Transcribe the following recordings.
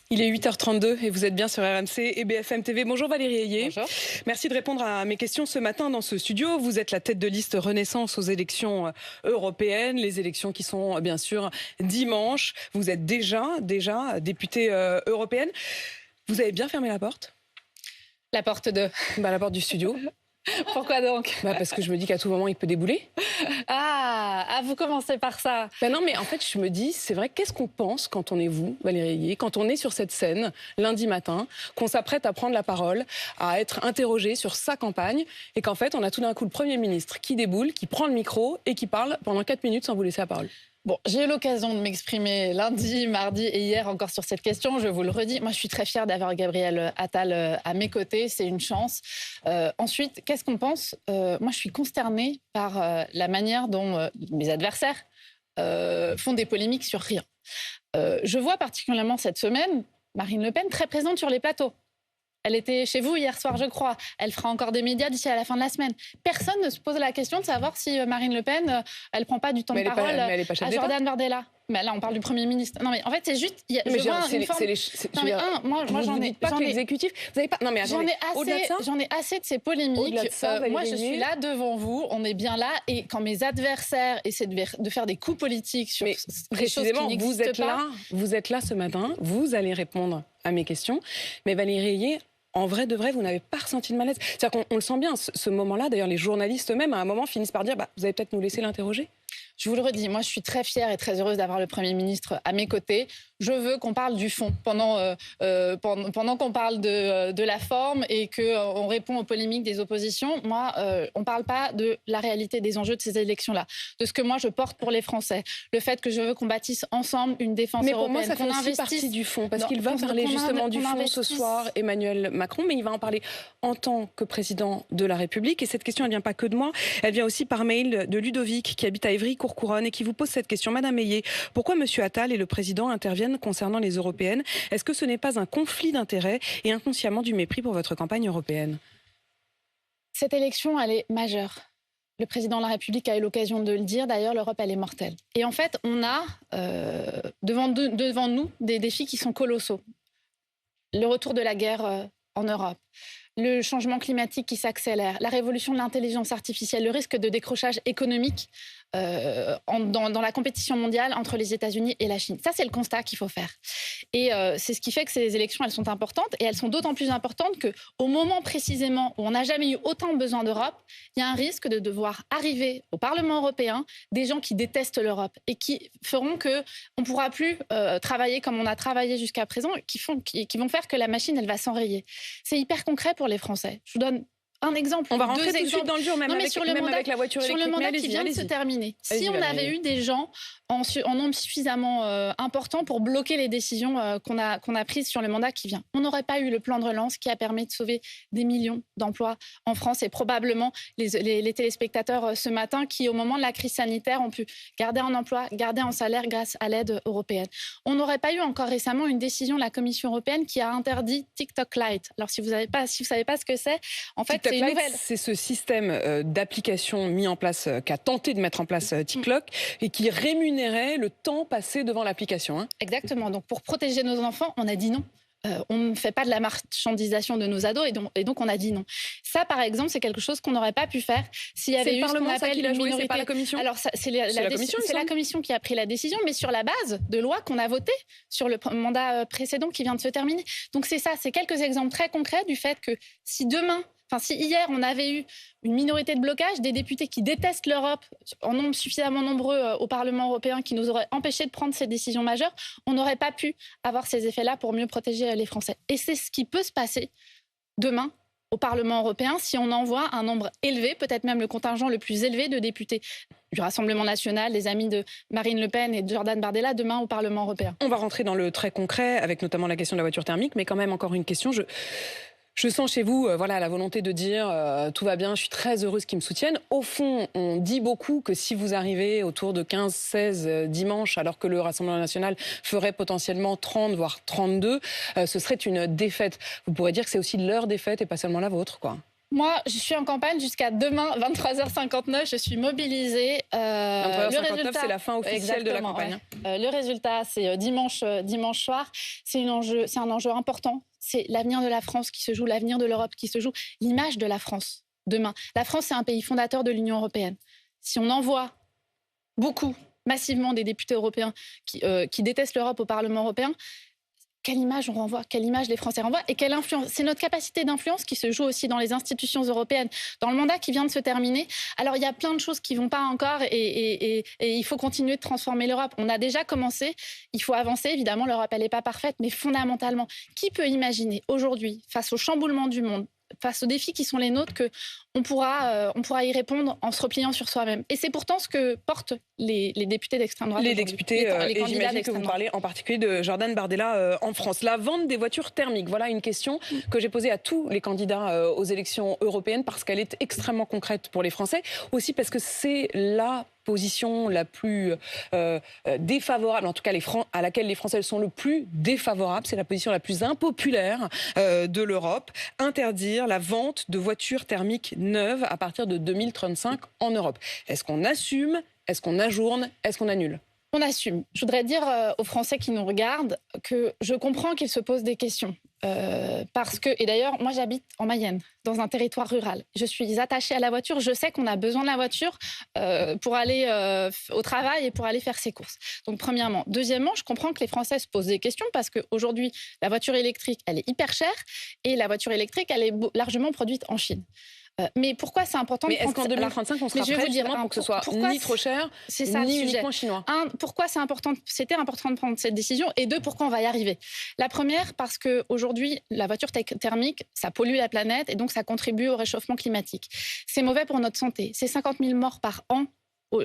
Il est 8h32 et vous êtes bien sur RMC et BFM TV. Bonjour Valérie Ayé. Bonjour. Merci de répondre à mes questions ce matin dans ce studio. Vous êtes la tête de liste Renaissance aux élections européennes, les élections qui sont bien sûr dimanche. Vous êtes déjà députée européenne. Vous avez bien fermé la porte ? La porte de... La porte du studio. Pourquoi donc ? Parce que je me dis qu'à tout moment, il peut débouler. Vous commencez par ça. Non, mais en fait, je me dis, c'est vrai, qu'est-ce qu'on pense quand on est vous, Valérie Ayé, quand on est sur cette scène, lundi matin, qu'on s'apprête à prendre la parole, à être interrogé sur sa campagne, et qu'en fait, on a tout d'un coup le Premier ministre qui déboule, qui prend le micro et qui parle pendant 4 minutes sans vous laisser la parole. Bon, j'ai eu l'occasion de m'exprimer lundi, mardi et hier encore sur cette question. Je vous le redis, moi je suis très fière d'avoir Gabriel Attal à mes côtés, c'est une chance. Ensuite, qu'est-ce qu'on pense ? Moi je suis consternée par la manière dont mes adversaires font des polémiques sur rien. Je vois particulièrement cette semaine Marine Le Pen très présente sur les plateaux. Elle était chez vous hier soir, je crois. Elle fera encore des médias d'ici à la fin de la semaine. Personne ne se pose la question de savoir si Marine Le Pen, elle prend pas du temps de parole à Jordan Bardella. Mais là, on parle du Premier ministre. Non, mais en fait, c'est juste. Moi, j'en ai pas que l'exécutif. Vous avez pas. Non, mais attendez. J'en ai assez de ces polémiques. Moi, je suis là devant vous. On est bien là. Et quand mes adversaires essaient de faire des coups politiques sur des choses qui n'existent pas. Vous êtes là ce matin. Vous allez répondre à mes questions. Mais Valérie Ayé, en vrai de vrai, vous n'avez pas ressenti de malaise. C'est-à-dire qu'on le sent bien, ce moment-là. D'ailleurs, les journalistes eux-mêmes, à un moment, finissent par dire vous allez peut-être nous laisser l'interroger. Je vous le redis, moi je suis très fière et très heureuse d'avoir le Premier ministre à mes côtés. Je veux qu'on parle du fond pendant qu'on parle de la forme et qu'on répond aux polémiques des oppositions. Moi, on ne parle pas de la réalité des enjeux de ces élections-là, de ce que moi je porte pour les Français. Le fait que je veux qu'on bâtisse ensemble une défense européenne. Mais pour moi, ça fait aussi partie du fond, parce qu'il va parler justement du fond ce soir, Emmanuel Macron, mais il va en parler en tant que président de la République. Et cette question, elle ne vient pas que de moi, elle vient aussi par mail de Ludovic, qui habite à Évry-Courcouronne et qui vous pose cette question. Madame Ayé, pourquoi M. Attal et le président interviennent concernant les européennes? Est-ce que ce n'est pas un conflit d'intérêts et inconsciemment du mépris pour votre campagne européenne? Cette élection, elle est majeure. Le président de la République a eu l'occasion de le dire. D'ailleurs, l'Europe, elle est mortelle. Et en fait, on a devant nous des défis qui sont colossaux. Le retour de la guerre en Europe. Le changement climatique qui s'accélère, la révolution de l'intelligence artificielle, le risque de décrochage économique dans la compétition mondiale entre les États-Unis et la Chine. Ça, c'est le constat qu'il faut faire. Et c'est ce qui fait que ces élections, elles sont importantes. Et elles sont d'autant plus importantes qu'au moment précisément où on n'a jamais eu autant besoin d'Europe, il y a un risque de devoir arriver au Parlement européen des gens qui détestent l'Europe et qui feront qu'on ne pourra plus travailler comme on a travaillé jusqu'à présent, qui vont faire que la machine, elle va s'enrayer. C'est hyper concret pour les Français. Je vous donne un exemple. On va rentrer tout de suite dans le dur, même avec la voiture électrique. Sur le mandat qui vient de se terminer. Si on avait eu des gens en nombre suffisamment important pour bloquer les décisions qu'on a prises sur le mandat qui vient, on n'aurait pas eu le plan de relance qui a permis de sauver des millions d'emplois en France et probablement les téléspectateurs ce matin qui, au moment de la crise sanitaire, ont pu garder un emploi, garder un salaire grâce à l'aide européenne. On n'aurait pas eu encore récemment une décision de la Commission européenne qui a interdit TikTok Lite. Alors si vous savez pas ce que c'est, en fait, c'est ce système d'application mis en place, qu'a tenté de mettre en place TikTok et qui rémunérait le temps passé devant l'application. Exactement. Donc pour protéger nos enfants, on a dit non. On ne fait pas de la marchandisation de nos ados et donc on a dit non. Ça, par exemple, c'est quelque chose qu'on n'aurait pas pu faire s'il y avait eu ce qu'on appelle une minorité. C'est pas la Commission. Alors c'est la Commission qui a pris la décision, mais sur la base de lois qu'on a votées sur le mandat précédent qui vient de se terminer. Donc c'est ça, c'est quelques exemples très concrets du fait que si hier on avait eu une minorité de blocage, des députés qui détestent l'Europe en nombre suffisamment nombreux au Parlement européen qui nous auraient empêchés de prendre ces décisions majeures, on n'aurait pas pu avoir ces effets-là pour mieux protéger les Français. Et c'est ce qui peut se passer demain au Parlement européen si on envoie un nombre élevé, peut-être même le contingent le plus élevé de députés du Rassemblement national, des amis de Marine Le Pen et de Jordan Bardella demain au Parlement européen. On va rentrer dans le très concret avec notamment la question de la voiture thermique, mais quand même encore une question. Je sens chez vous la volonté de dire tout va bien, je suis très heureuse qu'ils me soutiennent. Au fond, on dit beaucoup que si vous arrivez autour de 15-16 dimanche, alors que le Rassemblement national ferait potentiellement 30, voire 32, ce serait une défaite. Vous pourrez dire que c'est aussi leur défaite et pas seulement la vôtre, quoi. Moi, je suis en campagne jusqu'à demain, 23h59. Je suis mobilisée. 23h59, c'est la fin officielle de la campagne. Ouais. Le résultat, c'est dimanche soir. C'est un enjeu important. C'est l'avenir de la France qui se joue, l'avenir de l'Europe qui se joue, l'image de la France demain. La France, c'est un pays fondateur de l'Union européenne. Si on envoie beaucoup, massivement, des députés européens qui détestent l'Europe au Parlement européen, quelle image on renvoie, quelle image les Français renvoient et quelle influence. C'est notre capacité d'influence qui se joue aussi dans les institutions européennes, dans le mandat qui vient de se terminer. Alors, il y a plein de choses qui ne vont pas encore et il faut continuer de transformer l'Europe. On a déjà commencé, il faut avancer. Évidemment, l'Europe, elle n'est pas parfaite, mais fondamentalement, qui peut imaginer aujourd'hui, face au chamboulement du monde, face aux défis qui sont les nôtres, qu'on pourra y répondre en se repliant sur soi-même. Et c'est pourtant ce que portent les députés d'extrême droite. Les députés, et j'imagine que vous parlez en particulier de Jordan Bardella en France. La vente des voitures thermiques, voilà une question que j'ai posée à tous les candidats aux élections européennes parce qu'elle est extrêmement concrète pour les Français. Aussi parce que c'est la position la plus défavorable, en tout cas à laquelle les Français sont le plus défavorables. C'est la position la plus impopulaire de l'Europe. Interdire la vente de voitures thermiques neuves à partir de 2035 en Europe. Est-ce qu'on assume ? Est-ce qu'on ajourne ? Est-ce qu'on annule ? On assume. Je voudrais dire aux Français qui nous regardent que je comprends qu'ils se posent des questions. Parce que, et d'ailleurs, moi j'habite en Mayenne, dans un territoire rural. Je suis attachée à la voiture. Je sais qu'on a besoin de la voiture pour aller au travail et pour aller faire ses courses. Donc, premièrement. Deuxièmement, je comprends que les Français se posent des questions parce qu'aujourd'hui, la voiture électrique, elle est hyper chère et la voiture électrique, elle est largement produite en Chine. Mais pourquoi c'est important? Mais est-ce qu'en 2035, on sera prêt justement pour que ce soit ni trop cher, ni uniquement chinois? Pourquoi c'était important de prendre cette décision? Et deux, pourquoi on va y arriver? La première, parce qu'aujourd'hui, la voiture thermique, ça pollue la planète et donc ça contribue au réchauffement climatique. C'est mauvais pour notre santé. C'est 50 000 morts par an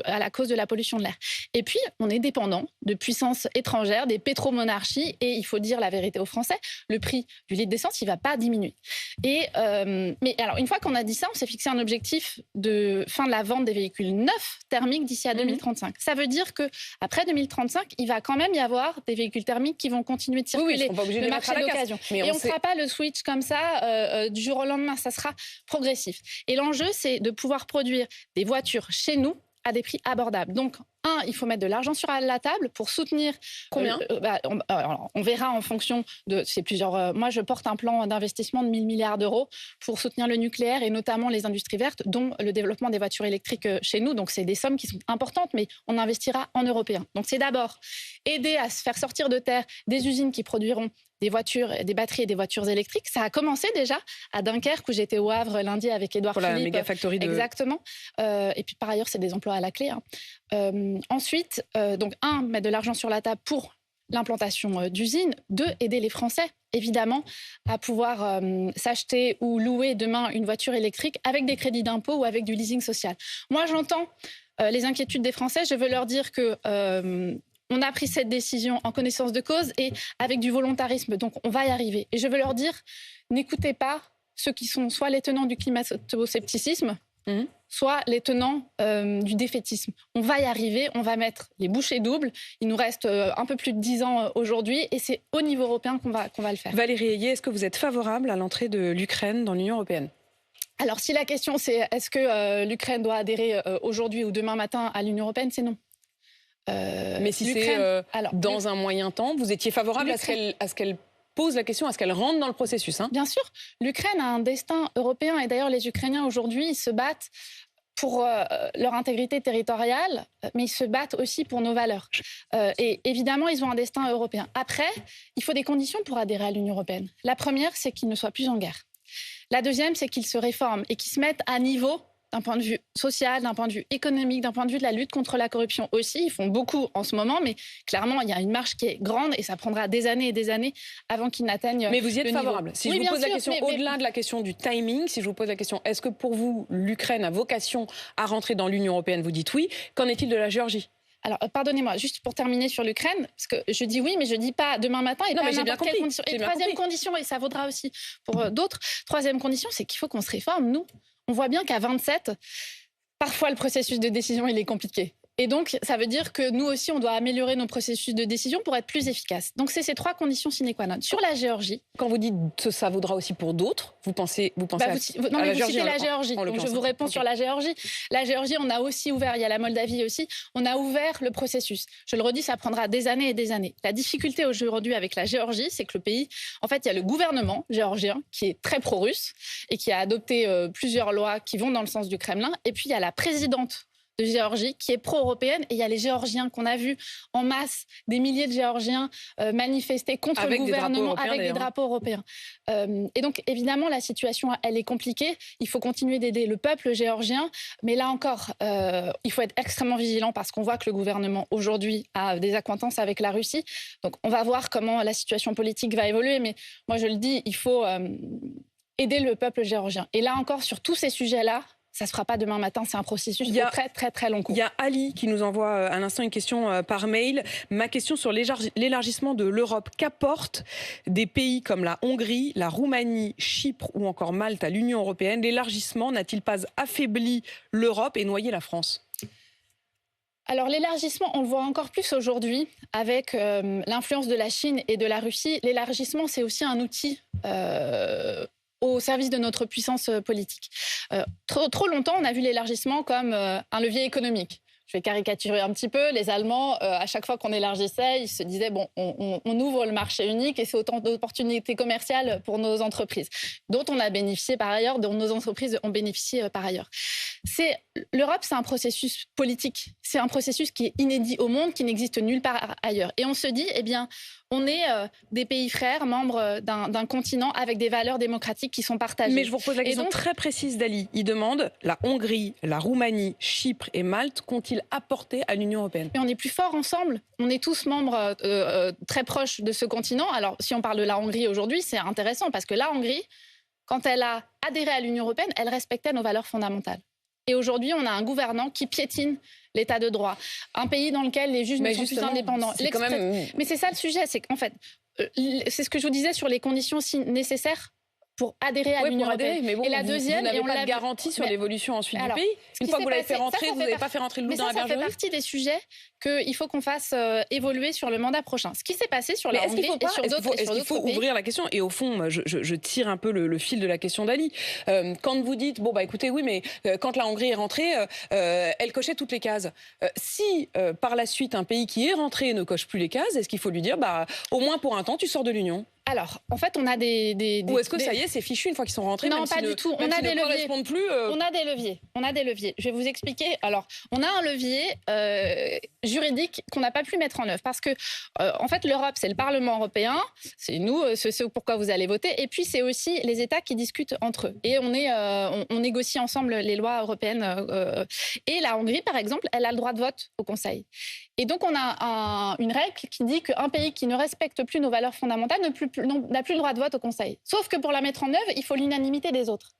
à la cause de la pollution de l'air. Et puis, on est dépendant de puissances étrangères, des pétromonarchies, et il faut dire la vérité aux Français, le prix du litre d'essence, il ne va pas diminuer. Mais alors, une fois qu'on a dit ça, on s'est fixé un objectif de fin de la vente des véhicules neufs thermiques d'ici à 2035. Ça veut dire qu'après 2035, il va quand même y avoir des véhicules thermiques qui vont continuer de circuler. Oui, ils ne seront pas obligés de les mettre à la d'occasion. Et on ne fera pas le switch comme ça du jour au lendemain, ça sera progressif. Et l'enjeu, c'est de pouvoir produire des voitures chez nous à des prix abordables. Donc, il faut mettre de l'argent sur la table pour soutenir... Combien on verra en fonction de... moi, je porte un plan d'investissement de 1 000 milliards d'euros pour soutenir le nucléaire et notamment les industries vertes, dont le développement des voitures électriques chez nous. Donc, c'est des sommes qui sont importantes, mais on investira en européen. Donc, c'est d'abord aider à se faire sortir de terre des usines qui produiront des voitures, des batteries et des voitures électriques. Ça a commencé déjà à Dunkerque, où j'étais au Havre lundi avec Édouard Philippe. Pour la méga factory de... Exactement. Et puis, par ailleurs, c'est des emplois à la clé. Ensuite, donc, mettre de l'argent sur la table pour l'implantation d'usines. 2, aider les Français, évidemment, à pouvoir s'acheter ou louer demain une voiture électrique avec des crédits d'impôt ou avec du leasing social. Moi, j'entends les inquiétudes des Français. Je veux leur dire que... on a pris cette décision en connaissance de cause et avec du volontarisme. Donc, on va y arriver. Et je veux leur dire, n'écoutez pas ceux qui sont soit les tenants du climato-scepticisme, soit les tenants du défaitisme. On va y arriver, on va mettre les bouchées doubles. Il nous reste un peu plus de 10 ans aujourd'hui et c'est au niveau européen qu'on va le faire. Valérie Ayé, est-ce que vous êtes favorable à l'entrée de l'Ukraine dans l'Union européenne ? Alors, si la question c'est est-ce que l'Ukraine doit adhérer aujourd'hui ou demain matin à l'Union européenne, c'est non. Mais si c'est dans un moyen temps, vous étiez favorable à ce qu'elle pose la question, à ce qu'elle rentre dans le processus, hein ? Bien sûr. L'Ukraine a un destin européen et d'ailleurs les Ukrainiens aujourd'hui, ils se battent pour leur intégrité territoriale, mais ils se battent aussi pour nos valeurs. Et évidemment, ils ont un destin européen. Après, il faut des conditions pour adhérer à l'Union européenne. La première, c'est qu'ils ne soient plus en guerre. La deuxième, c'est qu'ils se réforment et qu'ils se mettent à niveau d'un point de vue social, d'un point de vue économique, d'un point de vue de la lutte contre la corruption aussi. Ils font beaucoup en ce moment, mais clairement, il y a une marche qui est grande et ça prendra des années et des années avant qu'ils n'atteignent. Mais vous y êtes favorable. Si je vous pose la question, au-delà de la question du timing, si je vous pose la question, est-ce que pour vous, l'Ukraine a vocation à rentrer dans l'Union européenne? Vous dites oui. Qu'en est-il de la Géorgie? Alors, pardonnez-moi, juste pour terminer sur l'Ukraine, parce que je dis oui, mais je ne dis pas demain matin et pas à n'importe quelle condition. Et troisième condition, et ça vaudra aussi pour d'autres, troisième condition, c'est qu'il faut qu'on se réforme, nous. On voit bien qu'à 27, parfois le processus de décision, il est compliqué. Et donc, ça veut dire que nous aussi, on doit améliorer nos processus de décision pour être plus efficaces. Donc, c'est ces 3 conditions sine qua non. Sur la Géorgie... Quand vous dites que ça vaudra aussi pour d'autres, vous pensez non, mais vous citez la Géorgie. Donc, je vous réponds sur la Géorgie. La Géorgie, on a aussi ouvert, il y a la Moldavie aussi, on a ouvert le processus. Je le redis, ça prendra des années et des années. La difficulté aujourd'hui avec la Géorgie, c'est que le pays, en fait, il y a le gouvernement géorgien qui est très pro-russe et qui a adopté plusieurs lois qui vont dans le sens du Kremlin. Et puis, il y a la présidente de Géorgie qui est pro-européenne, et il y a les Géorgiens qu'on a vus en masse, des milliers de Géorgiens manifester contre le gouvernement avec des drapeaux européens. Et donc évidemment la situation elle est compliquée, il faut continuer d'aider le peuple géorgien, mais là encore il faut être extrêmement vigilant parce qu'on voit que le gouvernement aujourd'hui a des accointances avec la Russie, donc on va voir comment la situation politique va évoluer, mais moi je le dis, il faut aider le peuple géorgien. Et là encore sur tous ces sujets-là, ça ne se fera pas demain matin, c'est un processus de très très très long cours. Il y a Ali qui nous envoie à l'instant une question par mail. Ma question sur l'élargissement de l'Europe. Qu'apportent des pays comme la Hongrie, la Roumanie, Chypre ou encore Malte à l'Union européenne? L'élargissement n'a-t-il pas affaibli l'Europe et noyé la France? Alors l'élargissement, on le voit encore plus aujourd'hui avec l'influence de la Chine et de la Russie. L'élargissement, c'est aussi un outil au service de notre puissance politique. Trop longtemps, on a vu l'élargissement comme un levier économique. Je vais caricaturer un petit peu. Les Allemands, à chaque fois qu'on élargissait, ils se disaient bon, on ouvre le marché unique et c'est autant d'opportunités commerciales pour nos entreprises, dont on a bénéficié par ailleurs, dont nos entreprises ont bénéficié par ailleurs. L'Europe, c'est un processus politique. C'est un processus qui est inédit au monde, qui n'existe nulle part ailleurs. Et on se dit, eh bien, on est des pays frères, membres d'un continent avec des valeurs démocratiques qui sont partagées. Mais je vous repose la question très précise d'Ali. Il demande, la Hongrie, la Roumanie, Chypre et Malte qu'ont-ils apporté à l'Union européenne? Mais on est plus forts ensemble. On est tous membres très proches de ce continent. Alors, si on parle de la Hongrie aujourd'hui, c'est intéressant parce que la Hongrie, quand elle a adhéré à l'Union européenne, elle respectait nos valeurs fondamentales. Et aujourd'hui, on a un gouvernant qui piétine l'état de droit. Un pays dans lequel les juges ne sont plus indépendants. Mais c'est ça le sujet, c'est qu'en fait, c'est ce que je vous disais sur les conditions nécessaires pour adhérer à l'Union européenne. Mais bon, et la deuxième, vous n'avez pas de garantie sur l'évolution ensuite du pays. Une fois que vous l'avez fait rentrer, vous n'avez pas fait rentrer le loup dans la bergerie. Ça fait partie des sujets qu'il faut qu'on fasse évoluer sur le mandat prochain. Ce qui s'est passé sur la Hongrie et sur d'autres pays. Il faut ouvrir la question. Et au fond, je tire un peu le fil de la question d'Ali. Quand vous dites, bon, bah écoutez, oui, mais quand la Hongrie est rentrée, elle cochait toutes les cases. Si par la suite, un pays qui est rentré ne coche plus les cases, est-ce qu'il faut lui dire, bah au moins pour un temps, tu sors de l'Union? Alors, en fait, on a des ou est-ce que ça y est, c'est fichu une fois qu'ils sont rentrés? Non, pas du tout. On a des leviers. On a des leviers. On a des leviers. Je vais vous expliquer. Alors, on a un levier juridique qu'on n'a pas pu mettre en œuvre parce que, en fait, l'Europe, c'est le Parlement européen, c'est nous, c'est pourquoi vous allez voter, et puis c'est aussi les États qui discutent entre eux. Et on négocie ensemble les lois européennes. Et la Hongrie, par exemple, elle a le droit de vote au Conseil. Et donc, on a une règle qui dit qu'un pays qui ne respecte plus nos valeurs fondamentales n'a plus le droit de vote au Conseil. Sauf que pour la mettre en œuvre, il faut l'unanimité des autres.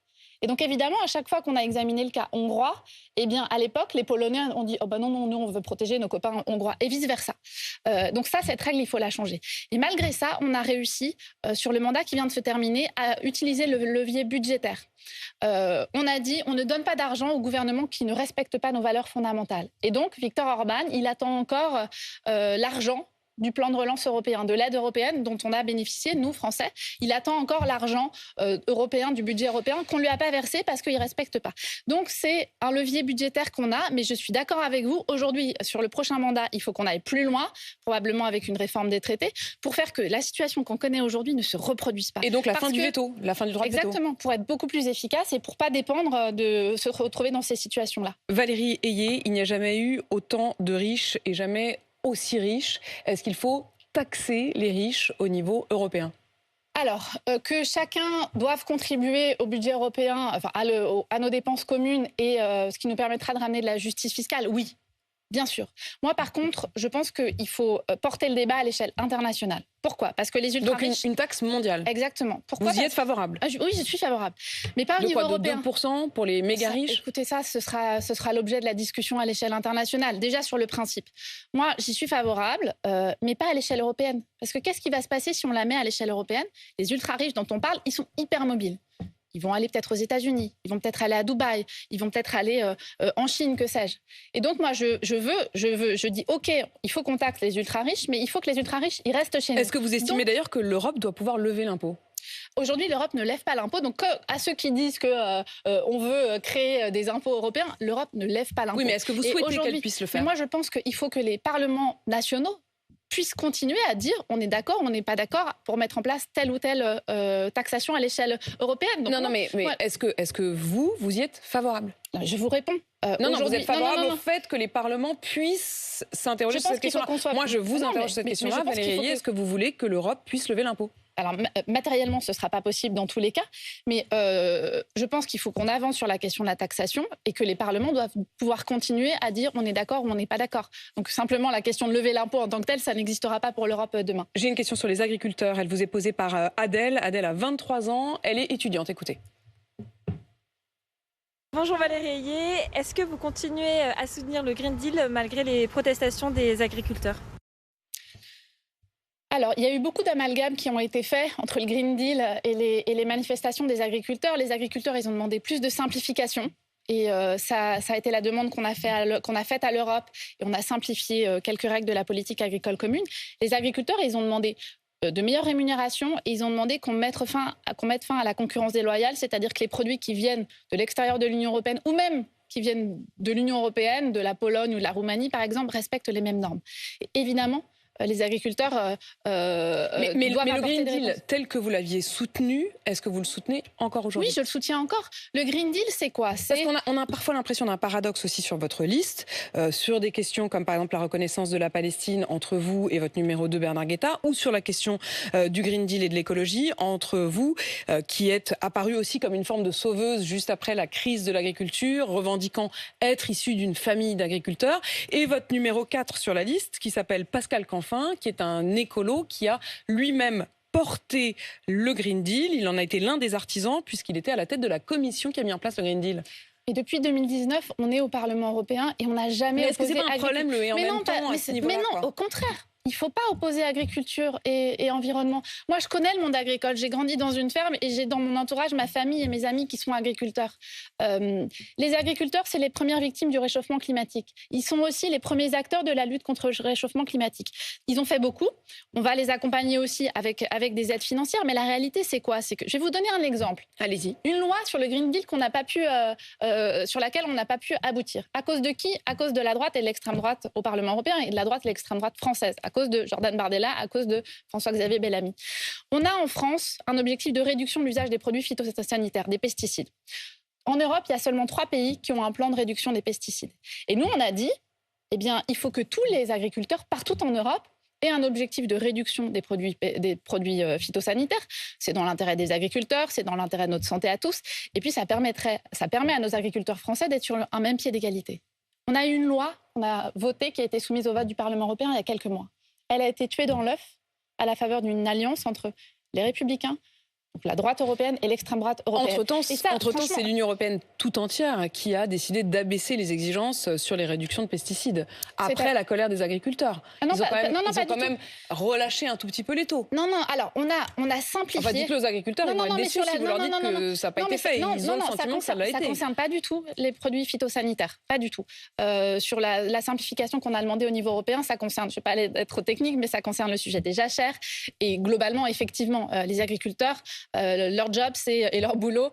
Et donc, évidemment, à chaque fois qu'on a examiné le cas hongrois, eh bien, à l'époque, les Polonais ont dit « Oh ben non, nous, on veut protéger nos copains hongrois » et vice-versa. Donc ça, cette règle, il faut la changer. Et malgré ça, on a réussi, sur le mandat qui vient de se terminer, à utiliser le levier budgétaire. On a dit on ne donne pas d'argent au gouvernement qui ne respecte pas nos valeurs fondamentales. Et donc, Viktor Orban, il attend encore l'argent du plan de relance européen, de l'aide européenne dont on a bénéficié, nous, Français. Il attend encore l'argent européen, du budget européen, qu'on ne lui a pas versé parce qu'il ne respecte pas. Donc, c'est un levier budgétaire qu'on a, mais je suis d'accord avec vous. Aujourd'hui, sur le prochain mandat, il faut qu'on aille plus loin, probablement avec une réforme des traités, pour faire que la situation qu'on connaît aujourd'hui ne se reproduise pas. Et donc, la fin du veto, la fin du droit de veto. Exactement, pour être beaucoup plus efficace et pour ne pas dépendre de se retrouver dans ces situations-là. Valérie Ayé, il n'y a jamais eu autant de riches et jamais aussi riches. Est-ce qu'il faut taxer les riches au niveau européen? Alors, que chacun doive contribuer au budget européen, enfin à nos dépenses communes et ce qui nous permettra de ramener de la justice fiscale, oui, bien sûr. Moi, par contre, je pense qu'il faut porter le débat à l'échelle internationale. Pourquoi? Parce que les ultra-riches... Donc une taxe mondiale. Exactement. Pourquoi? Vous y êtes favorable? Oui, je suis favorable. Mais pas au niveau européen. De 2% pour les méga riches? Écoutez, ça, ce sera l'objet de la discussion à l'échelle internationale. Déjà sur le principe. Moi, j'y suis favorable, mais pas à l'échelle européenne. Parce que qu'est-ce qui va se passer si on la met à l'échelle européenne? Les ultra-riches dont on parle, ils sont hyper mobiles. Ils vont aller peut-être aux États-Unis, ils vont peut-être aller à Dubaï, ils vont peut-être aller en Chine, que sais-je. Et donc moi, je dis, OK, il faut qu'on taxe les ultra-riches, mais il faut que les ultra-riches, ils restent chez nous. Est-ce que vous estimez d'ailleurs que l'Europe doit pouvoir lever l'impôt ? Aujourd'hui, l'Europe ne lève pas l'impôt. Donc, à ceux qui disent qu'on veut créer des impôts européens, l'Europe ne lève pas l'impôt. Oui, mais est-ce que vous souhaitez qu'elle puisse le faire ? Moi, je pense qu'il faut que les parlements nationaux puissent continuer à dire on est d'accord, on n'est pas d'accord pour mettre en place telle ou telle taxation à l'échelle européenne. Donc, non, mais est-ce que vous y êtes favorable ? Je vous réponds. Non, vous êtes favorable au fait que les parlements puissent s'interroger sur cette question-là. Moi, je vous interroge sur cette question-là. Valérie Ayé, est-ce que vous voulez que l'Europe puisse lever l'impôt ? Alors, matériellement, ce ne sera pas possible dans tous les cas, mais je pense qu'il faut qu'on avance sur la question de la taxation et que les parlements doivent pouvoir continuer à dire on est d'accord ou on n'est pas d'accord. Donc, simplement, la question de lever l'impôt en tant que telle, ça n'existera pas pour l'Europe demain. J'ai une question sur les agriculteurs. Elle vous est posée par Adèle. Adèle a 23 ans. Elle est étudiante. Écoutez. Bonjour Valérie Ayé. Est-ce que vous continuez à soutenir le Green Deal malgré les protestations des agriculteurs ? Alors, il y a eu beaucoup d'amalgames qui ont été faits entre le Green Deal et les manifestations des agriculteurs. Les agriculteurs, ils ont demandé plus de simplification. Et ça a été la demande qu'on a faite à l'Europe. Et on a simplifié quelques règles de la politique agricole commune. Les agriculteurs, ils ont demandé de meilleures rémunérations et ils ont demandé qu'on mette fin à la concurrence déloyale, c'est-à-dire que les produits qui viennent de l'extérieur de l'Union européenne ou même qui viennent de l'Union européenne, de la Pologne ou de la Roumanie, par exemple, respectent les mêmes normes. Et évidemment, les agriculteurs mais le Green Deal, tel que vous l'aviez soutenu, est-ce que vous le soutenez encore aujourd'hui ? Oui, je le soutiens encore. Le Green Deal, c'est quoi ? Parce qu'on a parfois l'impression d'un paradoxe aussi sur votre liste, sur des questions comme par exemple la reconnaissance de la Palestine entre vous et votre numéro 2 Bernard Guetta, ou sur la question du Green Deal et de l'écologie entre vous, qui êtes apparu aussi comme une forme de sauveuse juste après la crise de l'agriculture, revendiquant être issu d'une famille d'agriculteurs, et votre numéro 4 sur la liste, qui s'appelle Pascal Canfin, qui est un écolo qui a lui-même porté le Green Deal. Il en a été l'un des artisans puisqu'il était à la tête de la commission qui a mis en place le Green Deal. Et depuis 2019, on est au Parlement européen et on n'a jamais opposé... Mais est-ce que c'est pas un problème le et en même temps à ce niveau-là ? Mais non, au contraire. Il ne faut pas opposer agriculture et environnement. Moi, je connais le monde agricole. J'ai grandi dans une ferme et j'ai dans mon entourage ma famille et mes amis qui sont agriculteurs. Les agriculteurs, c'est les premières victimes du réchauffement climatique. Ils sont aussi les premiers acteurs de la lutte contre le réchauffement climatique. Ils ont fait beaucoup. On va les accompagner aussi avec des aides financières. Mais la réalité, c'est quoi ? C'est que je vais vous donner un exemple. Allez-y. Une loi sur le Green Deal sur laquelle on n'a pas pu aboutir. À cause de qui ? À cause de la droite et de l'extrême droite au Parlement européen et de la droite et de l'extrême droite française. À cause de Jordan Bardella, à cause de François-Xavier Bellamy. On a en France un objectif de réduction de l'usage des produits phytosanitaires, des pesticides. En Europe, il y a seulement 3 pays qui ont un plan de réduction des pesticides. Et nous, on a dit, eh bien, il faut que tous les agriculteurs partout en Europe aient un objectif de réduction des produits phytosanitaires. C'est dans l'intérêt des agriculteurs, c'est dans l'intérêt de notre santé à tous. Et puis, ça permet à nos agriculteurs français d'être sur un même pied d'égalité. On a eu une loi qu'on a votée qui a été soumise au vote du Parlement européen il y a quelques mois. Elle a été tuée dans l'œuf à la faveur d'une alliance entre les Républicains, donc la droite européenne et l'extrême droite européenne. Entre-temps, c'est l'Union européenne tout entière qui a décidé d'abaisser les exigences sur les réductions de pesticides. Après la colère des agriculteurs. Ils ont quand même relâché un tout petit peu l'étau. Non, alors on a simplifié... Enfin, dites-le aux agriculteurs, ils vont être déçus si vous leur dites que ça n'a pas été fait. Ils ont le sentiment que ça l'a été. Ça ne concerne pas du tout les produits phytosanitaires. Pas du tout. Sur la simplification qu'on a demandée au niveau européen, ça concerne, je ne vais pas aller être trop technique, mais ça concerne le sujet des jachères. Et globalement, effectivement, les agriculteurs... leur job et leur boulot,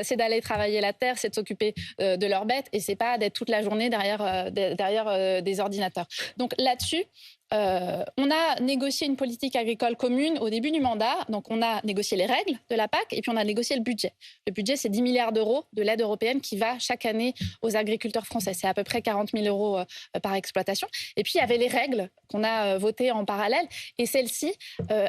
c'est d'aller travailler la terre, c'est de s'occuper de leurs bêtes et c'est pas d'être toute la journée derrière des ordinateurs. Donc là-dessus, on a négocié une politique agricole commune au début du mandat. Donc on a négocié les règles de la PAC et puis on a négocié le budget. Le budget, c'est 10 milliards d'euros de l'aide européenne qui va chaque année aux agriculteurs français. C'est à peu près 40 000 euros par exploitation. Et puis il y avait les règles qu'on a votées en parallèle. Et celles-ci,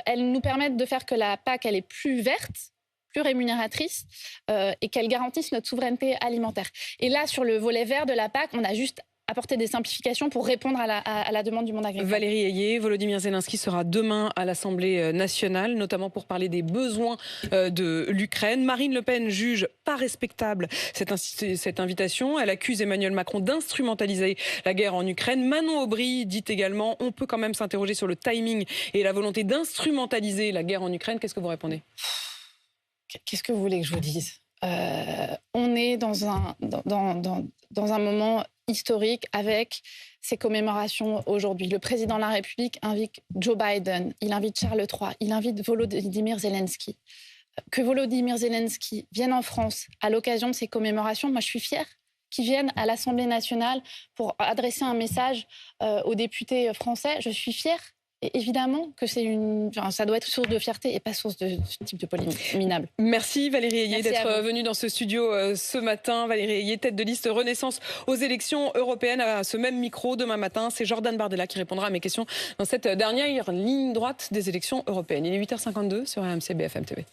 elles nous permettent de faire que la PAC, elle est plus verte, plus rémunératrice et qu'elle garantisse notre souveraineté alimentaire. Et là, sur le volet vert de la PAC, on a juste apporté des simplifications pour répondre à la demande du monde agricole. Valérie Ayé, Volodymyr Zelensky sera demain à l'Assemblée nationale, notamment pour parler des besoins de l'Ukraine. Marine Le Pen juge pas respectable cette invitation. Elle accuse Emmanuel Macron d'instrumentaliser la guerre en Ukraine. Manon Aubry dit également on peut quand même s'interroger sur le timing et la volonté d'instrumentaliser la guerre en Ukraine. Qu'est-ce que vous répondez ? Qu'est-ce que vous voulez que je vous dise ? on est dans un moment historique avec ces commémorations aujourd'hui. Le président de la République invite Joe Biden, il invite Charles III, il invite Volodymyr Zelensky. Que Volodymyr Zelensky vienne en France à l'occasion de ces commémorations, moi je suis fière qu'ils viennent à l'Assemblée nationale pour adresser un message aux députés français. Je suis fière. Et évidemment que ça doit être source de fierté et pas source de ce type de polémique minable. Merci Valérie Ayé d'être venue dans ce studio ce matin. Valérie Ayé, tête de liste Renaissance aux élections européennes. À ce même micro, demain matin, c'est Jordan Bardella qui répondra à mes questions dans cette dernière ligne droite des élections européennes. Il est 8h52 sur RMC BFM TV.